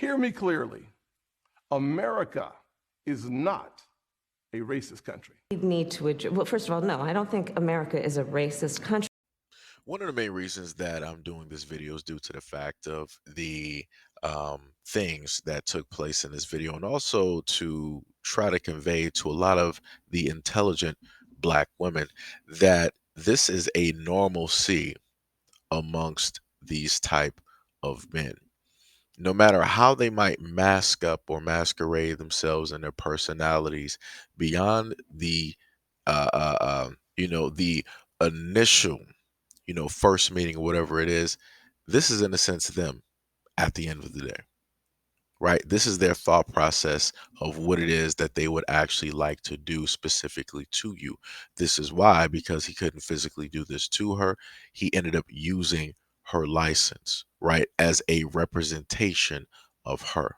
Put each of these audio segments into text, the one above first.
Hear me clearly. America is not a racist country. We need to address, well, first of all, no, I don't think America is a racist country. One of the main reasons that I'm doing this video is due to the fact of the things that took place in this video, and also to try to convey to a lot of the intelligent Black women that this is a normalcy amongst these type of men. No matter how they might mask up or masquerade themselves and their personalities beyond the the initial first meeting or whatever it is, this is in a sense them at the end of the day, right? This is their thought process of what it is that they would actually like to do specifically to you. This is why, because he couldn't physically do this to her, he ended up using her license, right, as a representation of her.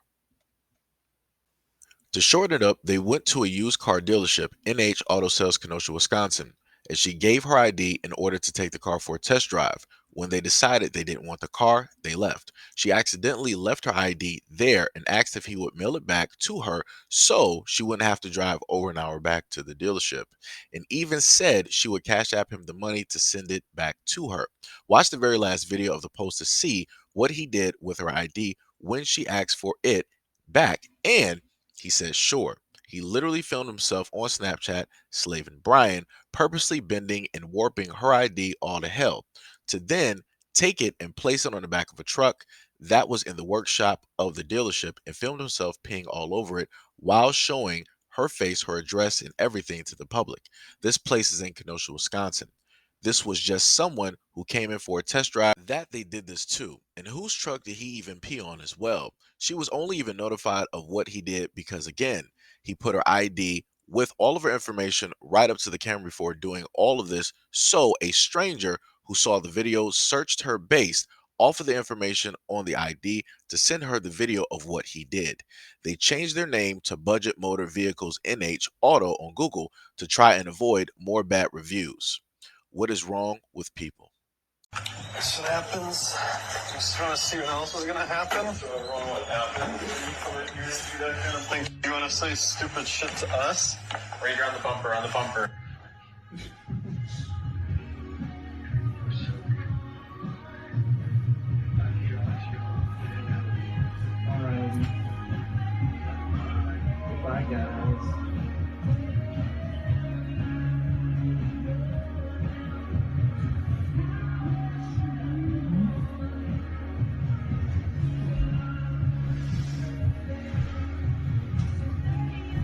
To shorten it up, they went to a used car dealership, NH Auto Sales, Kenosha, Wisconsin, and she gave her ID in order to take the car for a test drive. When they decided they didn't want the car, they left. She accidentally left her ID there and asked if he would mail it back to her so she wouldn't have to drive over an hour back to the dealership, and even said she would cash app him the money to send it back to her. Watch the very last video of the post to see what he did with her ID when she asked for it back, and he says sure. He literally filmed himself on Snapchat slaving Brian, purposely bending and warping her ID all to hell, to then take it and place it on the back of a truck that was in the workshop of the dealership, and filmed himself peeing all over it while showing her face, her address, and everything to the public. This place is in Kenosha, Wisconsin. This was just someone who came in for a test drive that they did this to. And whose truck did he even pee on as well? She was only even notified of what he did because, again, he put her ID with all of her information right up to the camera before doing all of this. So a stranger who saw the video searched her based off of the information on the ID to send her the video of what he did. They changed their name to Budget Motor Vehicles NH Auto on Google to try and avoid more bad reviews. What is wrong with people? Shit happens. Just trying to see what else is gonna happen. So wrong what happened. You that kind of thing. You wanna say stupid shit to us? Right here on the bumper, on the bumper. Alrighty. Bye guys.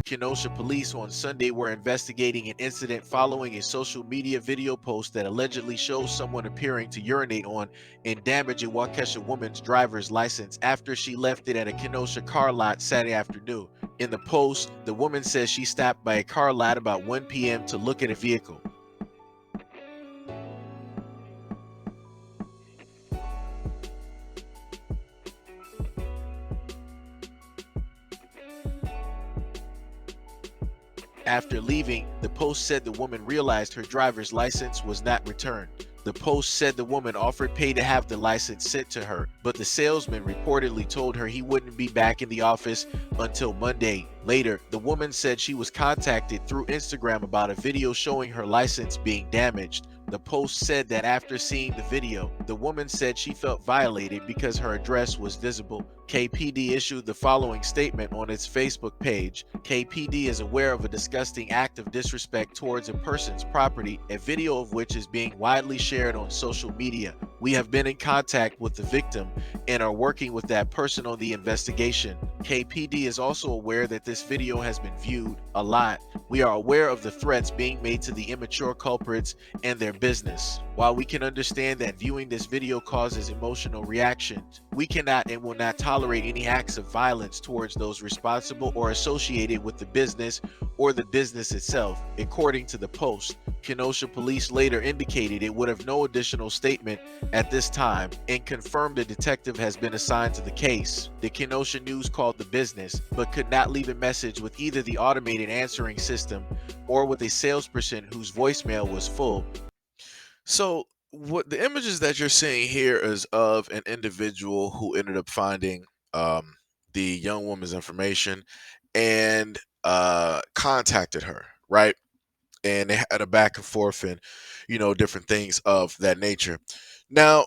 Kenosha police on Sunday were investigating an incident following a social media video post that allegedly shows someone appearing to urinate on and damage a Waukesha woman's driver's license after she left it at a Kenosha car lot Saturday afternoon. In the post, the woman says she stopped by a car lot about 1 p.m. to look at a vehicle. After leaving, the post said the woman realized her driver's license was not returned. The post said the woman offered pay to have the license sent to her, but the salesman reportedly told her he wouldn't be back in the office until Monday. Later, the woman said she was contacted through Instagram about a video showing her license being damaged. The post said that after seeing the video, the woman said she felt violated because her address was visible. KPD issued the following statement on its Facebook page. KPD is aware of a disgusting act of disrespect towards a person's property, a video of which is being widely shared on social media. We have been in contact with the victim and are working with that person on the investigation. KPD is also aware that this video has been viewed a lot. We are aware of the threats being made to the immature culprits and their business. While we can understand that viewing this video causes emotional reactions, we cannot and will not tolerate any acts of violence towards those responsible or associated with the business or the business itself. According to the post, Kenosha police later indicated it would have no additional statement at this time and confirmed a detective has been assigned to the case. The Kenosha News called the business, but could not leave a message with either the automated answering system or with a salesperson whose voicemail was full. So what the images that you're seeing here is of an individual who ended up finding the young woman's information and contacted her, right? And they had a back and forth and, different things of that nature. Now,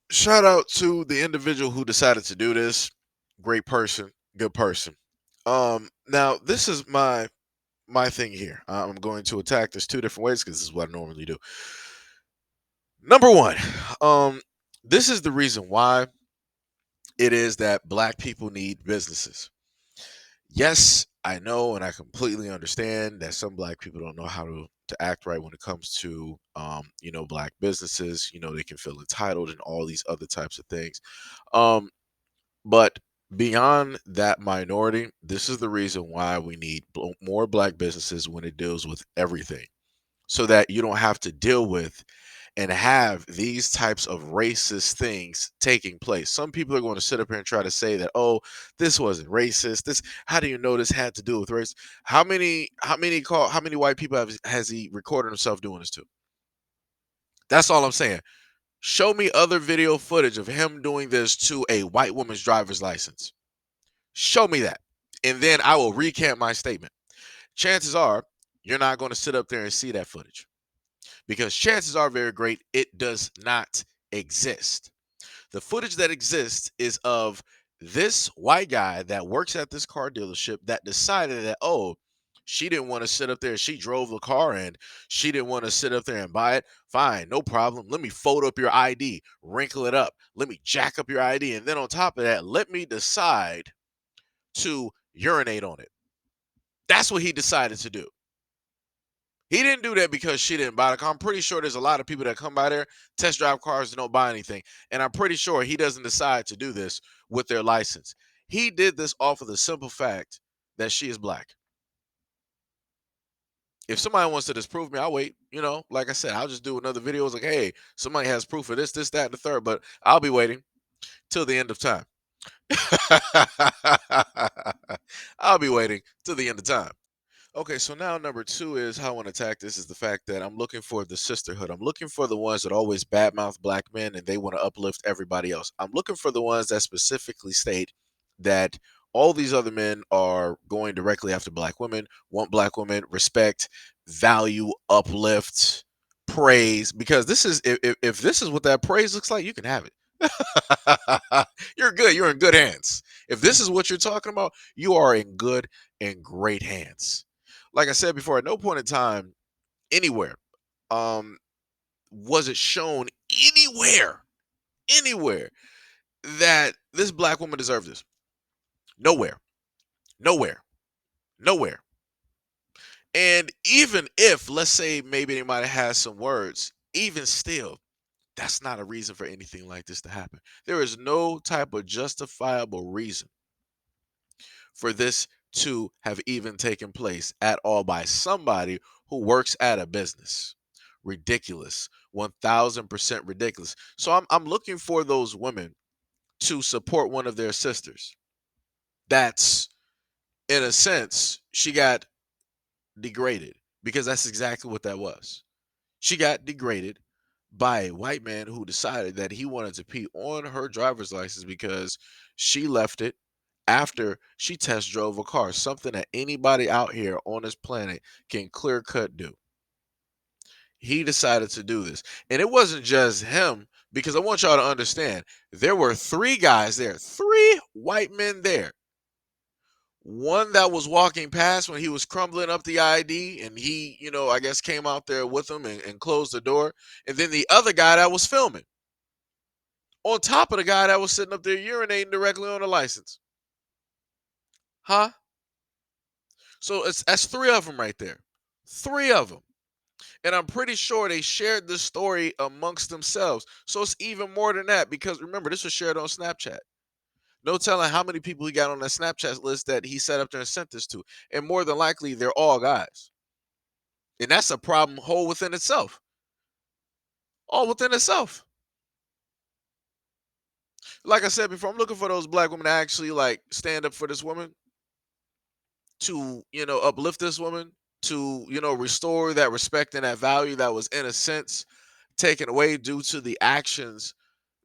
shout out to the individual who decided to do this. Great person, good person. Now this is my thing here. I'm going to attack this two different ways because this is what I normally do. Number one, this is the reason why it is that black people need businesses. Yes, I know and I completely understand that some black people don't know how to act right when it comes to black businesses. They can feel entitled and all these other types of things. But beyond that minority, this is the reason why we need more black businesses when it deals with everything, so that you don't have to deal with and have these types of racist things taking place. Some people are going to sit up here and try to say that, oh, this wasn't racist. This, how do you know this had to do with race? How many white people has he recorded himself doing this to? That's all I'm saying. Show me other video footage of him doing this to a white woman's driver's license. Show me that. And then I will recant my statement. Chances are you're not going to sit up there and see that footage, because chances are very great it does not exist. The footage that exists is of this white guy that works at this car dealership that decided that, oh, she didn't want to sit up there. She drove the car and she didn't want to sit up there and buy it. Fine, no problem. Let me fold up your ID, wrinkle it up. Let me jack up your ID. And then on top of that, let me decide to urinate on it. That's what he decided to do. He didn't do that because she didn't buy the car. I'm pretty sure there's a lot of people that come by there, test drive cars, and don't buy anything. And I'm pretty sure he doesn't decide to do this with their license. He did this off of the simple fact that she is black. If somebody wants to disprove me, I'll wait. Like I said, I'll just do another video. It's like, hey, somebody has proof of this, that, and the third. But I'll be waiting till the end of time. I'll be waiting till the end of time. Okay, so now number two is how I want to attack this is the fact that I'm looking for the sisterhood. I'm looking for the ones that always badmouth black men and they want to uplift everybody else. I'm looking for the ones that specifically state that all these other men are going directly after black women, want black women, respect, value, uplift, praise. Because this is if this is what that praise looks like, you can have it. You're good. You're in good hands. If this is what you're talking about, you are in good and great hands. Like I said before, at no point in time, anywhere, was it shown anywhere that this black woman deserved this. Nowhere, nowhere, nowhere. And even if, let's say, maybe they might have had some words, even still, that's not a reason for anything like this to happen. There is no type of justifiable reason for this to have even taken place at all by somebody who works at a business. Ridiculous. 1000% ridiculous. So I'm looking for those women to support one of their sisters. That's, in a sense, she got degraded, because that's exactly what that was. She got degraded by a white man who decided that he wanted to pee on her driver's license because she left it after she test drove a car, something that anybody out here on this planet can clear cut do. He decided to do this. And it wasn't just him, because I want y'all to understand, there were three guys there, three white men there. One that was walking past when he was crumbling up the ID, and he, I guess came out there with him and closed the door. And then the other guy that was filming, on top of the guy that was sitting up there urinating directly on the license. Huh? So that's three of them right there. Three of them. And I'm pretty sure they shared this story amongst themselves. So it's even more than that, because remember, this was shared on Snapchat. No telling how many people he got on that Snapchat list that he set up there and sent this to. And more than likely, they're all guys. And that's a problem whole within itself. All within itself. Like I said before, I'm looking for those black women to actually stand up for this woman, to, uplift this woman, to, restore that respect and that value that was, in a sense, taken away due to the actions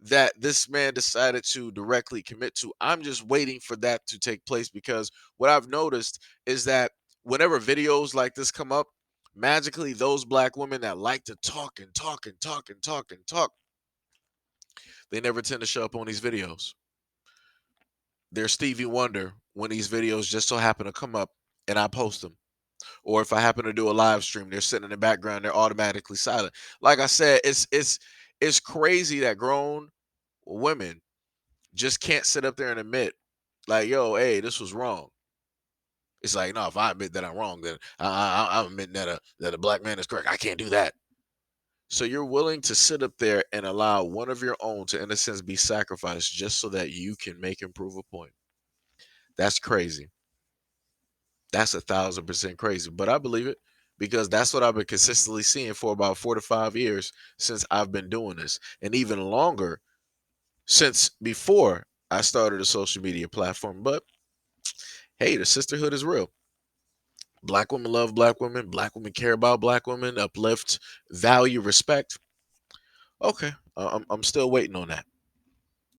that this man decided to directly commit to. I'm just waiting for that to take place, because what I've noticed is that whenever videos like this come up, magically those black women that like to talk and talk and talk and talk and talk, they never tend to show up on these videos. They're Stevie Wonder when these videos just so happen to come up and I post them. Or if I happen to do a live stream, they're sitting in the background, they're automatically silent. Like I said, it's crazy that grown women just can't sit up there and admit, like, yo, hey, this was wrong. It's like, no, if I admit that I'm wrong, then I'm admitting that a black man is correct. I can't do that. So you're willing to sit up there and allow one of your own to, in a sense, be sacrificed just so that you can make and prove a point. That's crazy. That's 1,000% crazy. But I believe it, because that's what I've been consistently seeing for about 4 to 5 years since I've been doing this, and even longer since before I started a social media platform. But hey, the sisterhood is real. Black women love black women. Black women care about black women, uplift, value, respect. Okay, I'm still waiting on that.